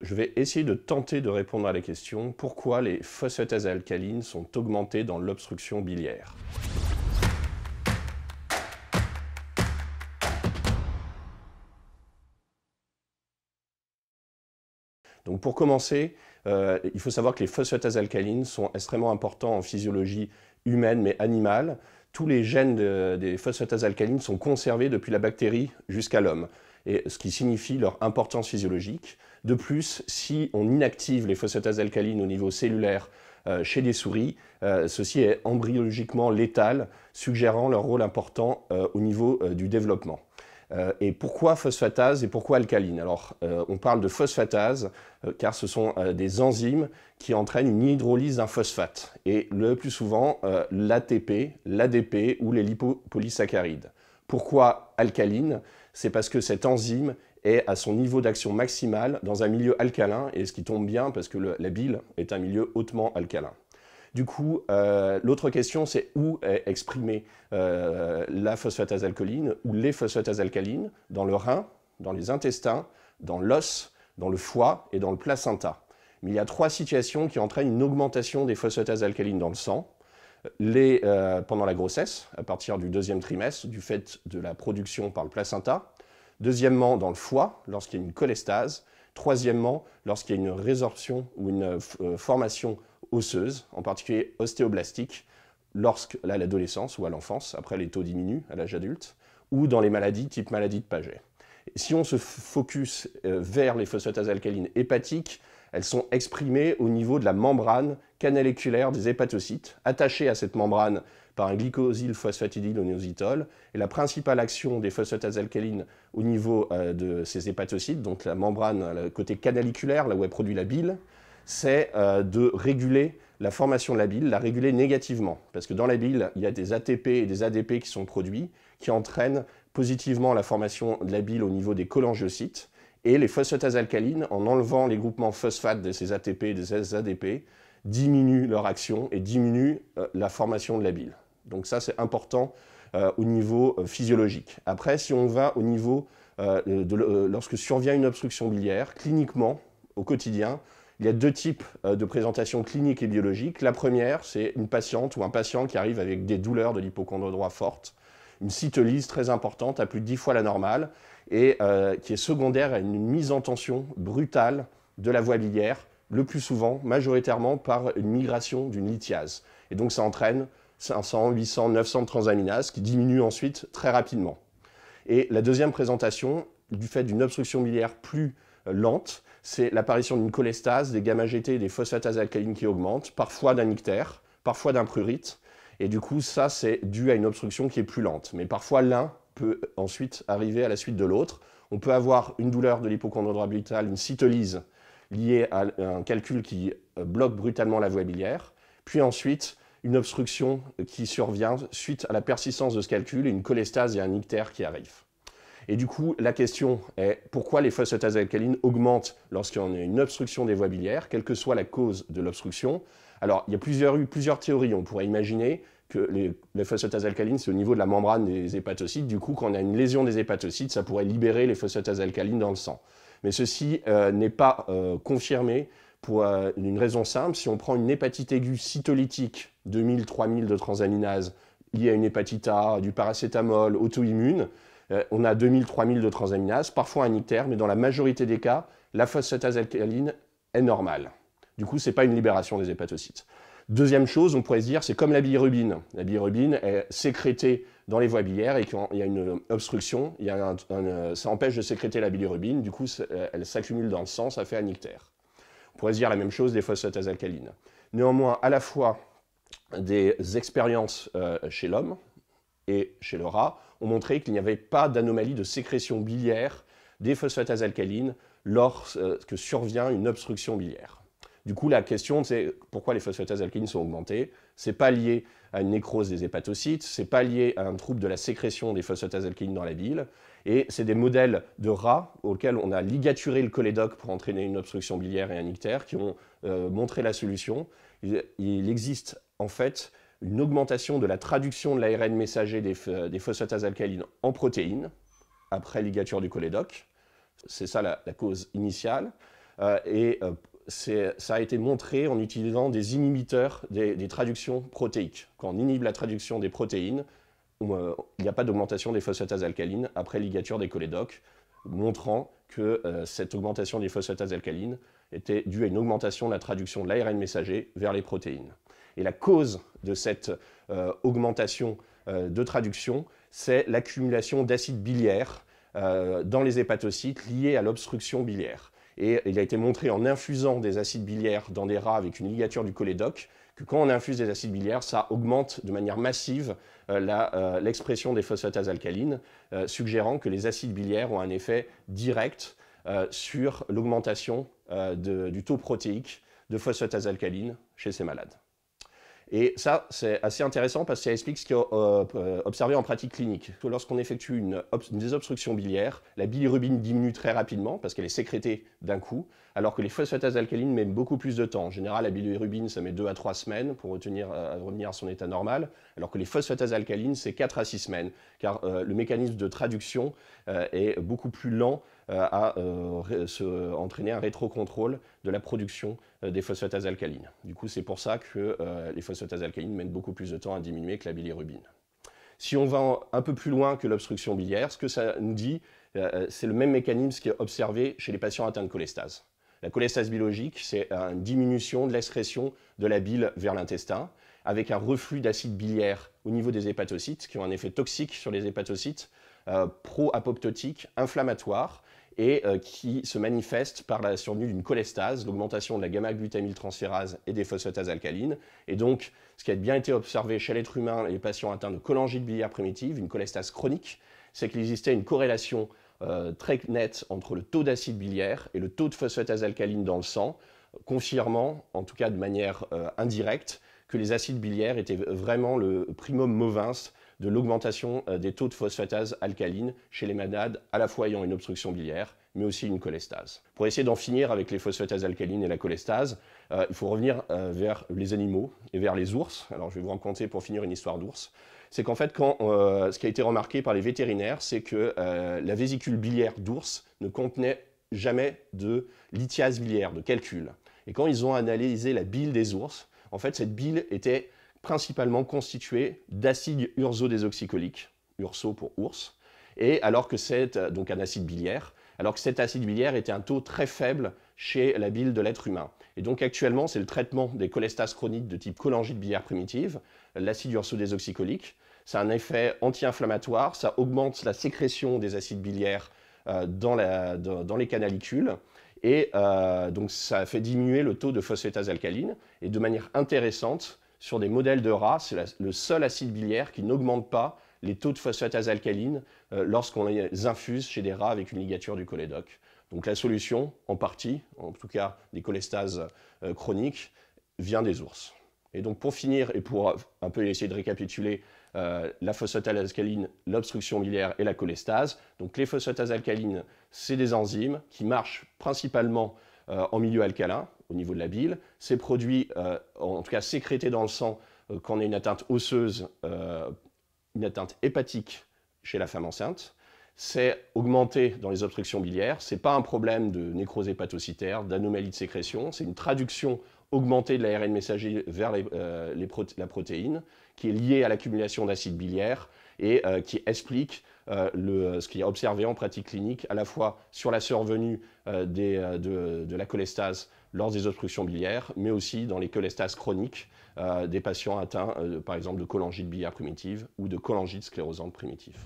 je vais essayer de tenter de répondre à la question pourquoi les phosphatases alcalines sont augmentées dans l'obstruction biliaire. Donc pour commencer, il faut savoir que les phosphatases alcalines sont extrêmement importants en physiologie humaine mais animale. Tous les gènes des phosphatases alcalines sont conservés depuis la bactérie jusqu'à l'homme, et ce qui signifie leur importance physiologique. De plus, si on inactive les phosphatases alcalines au niveau cellulaire chez les souris, ceci est embryologiquement létal, suggérant leur rôle important au niveau du développement. Et pourquoi phosphatase et pourquoi alcaline? Alors, on parle de phosphatase car ce sont des enzymes qui entraînent une hydrolyse d'un phosphate. Et le plus souvent, l'ATP, l'ADP ou les lipopolysaccharides. Pourquoi alcaline? C'est parce que cette enzyme est à son niveau d'action maximal dans un milieu alcalin, et ce qui tombe bien parce que la bile est un milieu hautement alcalin. Du coup, l'autre question, c'est où est exprimée la phosphatase alcaline ou les phosphatases alcalines, dans le rein, dans les intestins, dans l'os, dans le foie et dans le placenta. Mais il y a 3 situations qui entraînent une augmentation des phosphatases alcalines dans le sang. Pendant la grossesse, à partir du 2e trimestre, du fait de la production par le placenta. Deuxièmement, dans le foie, lorsqu'il y a une cholestase. Troisièmement, lorsqu'il y a une résorption ou une formation osseuse, en particulier ostéoblastique, à l'adolescence ou à l'enfance, après les taux diminuent à l'âge adulte, ou dans les maladies type maladie de Paget. Et si on se focus vers les phosphatases alcalines hépatiques, elles sont exprimées au niveau de la membrane canaliculaire des hépatocytes, attachées à cette membrane par un glycosylphosphatidylinositol. Et la principale action des phosphatases alcalines au niveau de ces hépatocytes, donc la membrane, le côté canaliculaire, là où elle produit la bile, c'est de réguler la formation de la bile, la réguler négativement. Parce que dans la bile, il y a des ATP et des ADP qui sont produits, qui entraînent positivement la formation de la bile au niveau des cholangiocytes. Et les phosphatases alcalines, en enlevant les groupements phosphates de ces ATP et de ces ADP, diminuent leur action et diminuent la formation de la bile. Donc ça, c'est important au niveau physiologique. Après, si on va au niveau lorsque survient une obstruction biliaire, cliniquement, au quotidien, il y a 2 types de présentation clinique et biologique. La première, c'est une patiente ou un patient qui arrive avec des douleurs de l'hypocondre droit fortes, une cytolyse très importante, à plus de 10 fois la normale, et qui est secondaire à une mise en tension brutale de la voie biliaire, le plus souvent, majoritairement, par une migration d'une lithiase. Et donc ça entraîne 500, 800, 900 de transaminases qui diminuent ensuite très rapidement. Et la deuxième présentation, du fait d'une obstruction biliaire plus lente, c'est l'apparition d'une cholestase, des gamma-GT et des phosphatases alcalines qui augmentent, parfois d'un ictère, parfois d'un prurite. Et du coup, ça, c'est dû à une obstruction qui est plus lente. Mais parfois, l'un peut ensuite arriver à la suite de l'autre. On peut avoir une douleur de l'hypocondre droit orbital, une cytolyse liée à un calcul qui bloque brutalement la voie biliaire. Puis ensuite, une obstruction qui survient suite à la persistance de ce calcul, et une cholestase et un ictère qui arrivent. Et du coup, la question est pourquoi les phosphatases alcalines augmentent lorsqu'il y a une obstruction des voies biliaires, quelle que soit la cause de l'obstruction. Alors, il y a plusieurs théories. On pourrait imaginer que les phosphatases alcalines, c'est au niveau de la membrane des hépatocytes. Du coup, quand on a une lésion des hépatocytes, ça pourrait libérer les phosphatases alcalines dans le sang. Mais ceci n'est pas confirmé pour une raison simple. Si on prend une hépatite aiguë cytolytique, 2000-3000 de transaminase liée à une hépatite A, du paracétamol, auto-immune, on a 2000-3000 de transaminase, parfois un ictère, mais dans la majorité des cas, la phosphatase alcaline est normale. Du coup, ce n'est pas une libération des hépatocytes. Deuxième chose, on pourrait se dire, c'est comme la bilirubine. La bilirubine est sécrétée dans les voies biliaires, et quand il y a une obstruction, ça empêche de sécréter la bilirubine, du coup, elle s'accumule dans le sang, ça fait un ictère. On pourrait se dire la même chose des phosphatases alcalines. Néanmoins, à la fois des expériences chez l'homme et chez le rat ont montré qu'il n'y avait pas d'anomalie de sécrétion biliaire des phosphatases alcalines lorsque survient une obstruction biliaire. Du coup, la question, c'est pourquoi les phosphatases alcalines sont augmentées. Ce n'est pas lié à une nécrose des hépatocytes, ce n'est pas lié à un trouble de la sécrétion des phosphatases alcalines dans la bile, et c'est des modèles de rats auxquels on a ligaturé le cholédoque pour entraîner une obstruction biliaire et un ictère qui ont montré la solution. Il existe en fait une augmentation de la traduction de l'ARN messager des phosphatases alcalines en protéines après ligature du cholédoque. C'est ça la cause initiale. Ça a été montré en utilisant des inhibiteurs des traductions protéiques. Quand on inhibe la traduction des protéines, il n'y a pas d'augmentation des phosphatases alcalines après ligature des cholédoques, montrant que cette augmentation des phosphatases alcalines était due à une augmentation de la traduction de l'ARN messager vers les protéines. Et la cause de cette augmentation de traduction, c'est l'accumulation d'acide biliaire dans les hépatocytes liés à l'obstruction biliaire. Et il a été montré en infusant des acides biliaires dans des rats avec une ligature du cholédoque que quand on infuse des acides biliaires, ça augmente de manière massive l'expression des phosphatases alcalines, suggérant que les acides biliaires ont un effet direct sur l'augmentation du taux protéique de phosphatases alcalines chez ces malades. Et ça, c'est assez intéressant parce que ça explique ce qui est observé en pratique clinique. Lorsqu'on effectue une désobstruction biliaire, la bilirubine diminue très rapidement parce qu'elle est sécrétée d'un coup, alors que les phosphatases alcalines mettent beaucoup plus de temps. En général, la bilirubine, ça met 2 à 3 semaines pour revenir à son état normal, alors que les phosphatases alcalines, c'est 4 à 6 semaines, car le mécanisme de traduction est beaucoup plus lent à entraîner un rétrocontrôle de la production des phosphatases alcalines. Du coup, c'est pour ça que les phosphatases alcalines mettent beaucoup plus de temps à diminuer que la bilirubine. Si on va un peu plus loin que l'obstruction biliaire, ce que ça nous dit, c'est le même mécanisme qui est observé chez les patients atteints de cholestase. La cholestase biologique, c'est une diminution de l'excrétion de la bile vers l'intestin, avec un reflux d'acide biliaire au niveau des hépatocytes, qui ont un effet toxique sur les hépatocytes, pro-apoptotique, inflammatoire, et qui se manifeste par la survenue d'une cholestase, l'augmentation de la gamma-glutamyltransférase et des phosphatases alcalines. Et donc, ce qui a bien été observé chez l'être humain et les patients atteints de cholangite biliaire primitive, une cholestase chronique, c'est qu'il existait une corrélation très nette entre le taux d'acide biliaire et le taux de phosphatase alcaline dans le sang, confirmant, en tout cas de manière indirecte, que les acides biliaires étaient vraiment le primum movens de l'augmentation des taux de phosphatase alcaline chez les malades à la fois ayant une obstruction biliaire, mais aussi une cholestase. Pour essayer d'en finir avec les phosphatases alcalines et la cholestase, il faut revenir vers les animaux et vers les ours. Alors je vais vous raconter pour finir une histoire d'ours. C'est qu'en fait, ce qui a été remarqué par les vétérinaires, c'est que la vésicule biliaire d'ours ne contenait jamais de lithiase biliaire, de calcul. Et quand ils ont analysé la bile des ours, en fait, cette bile était principalement constituée d'acide urso-désoxycholique, urso pour ours, et alors que c'est donc un acide biliaire, alors que cet acide biliaire était un taux très faible chez la bile de l'être humain. Et donc actuellement, c'est le traitement des cholestases chroniques de type cholangite biliaire primitive, l'acide urso-désoxycholique. Ça a un effet anti-inflammatoire, ça augmente la sécrétion des acides biliaires dans les canalicules, et donc ça fait diminuer le taux de phosphatase alcaline, et de manière intéressante, sur des modèles de rats, c'est le seul acide biliaire qui n'augmente pas les taux de phosphatase alcaline lorsqu'on les infuse chez des rats avec une ligature du cholédoque. Donc la solution, en partie, en tout cas des cholestases chroniques, vient des ours. Et donc pour finir, et pour un peu essayer de récapituler la phosphatase alcaline, l'obstruction biliaire et la cholestase, donc les phosphatases alcalines, c'est des enzymes qui marchent principalement en milieu alcalin, au niveau de la bile. Ces produits, en tout cas sécrétés dans le sang quand on a une atteinte osseuse, une atteinte hépatique chez la femme enceinte. C'est augmenté dans les obstructions biliaires. Ce n'est pas un problème de nécrose hépatocytaire, d'anomalie de sécrétion. C'est une traduction augmentée de l'ARN messager vers la protéine, qui est liée à l'accumulation d'acide biliaire et qui explique ce qui est observé en pratique clinique, à la fois sur la survenue de la cholestase lors des obstructions biliaires, mais aussi dans les cholestases chroniques des patients atteints, par exemple, de cholangite biliaire primitive ou de cholangite sclérosante primitive.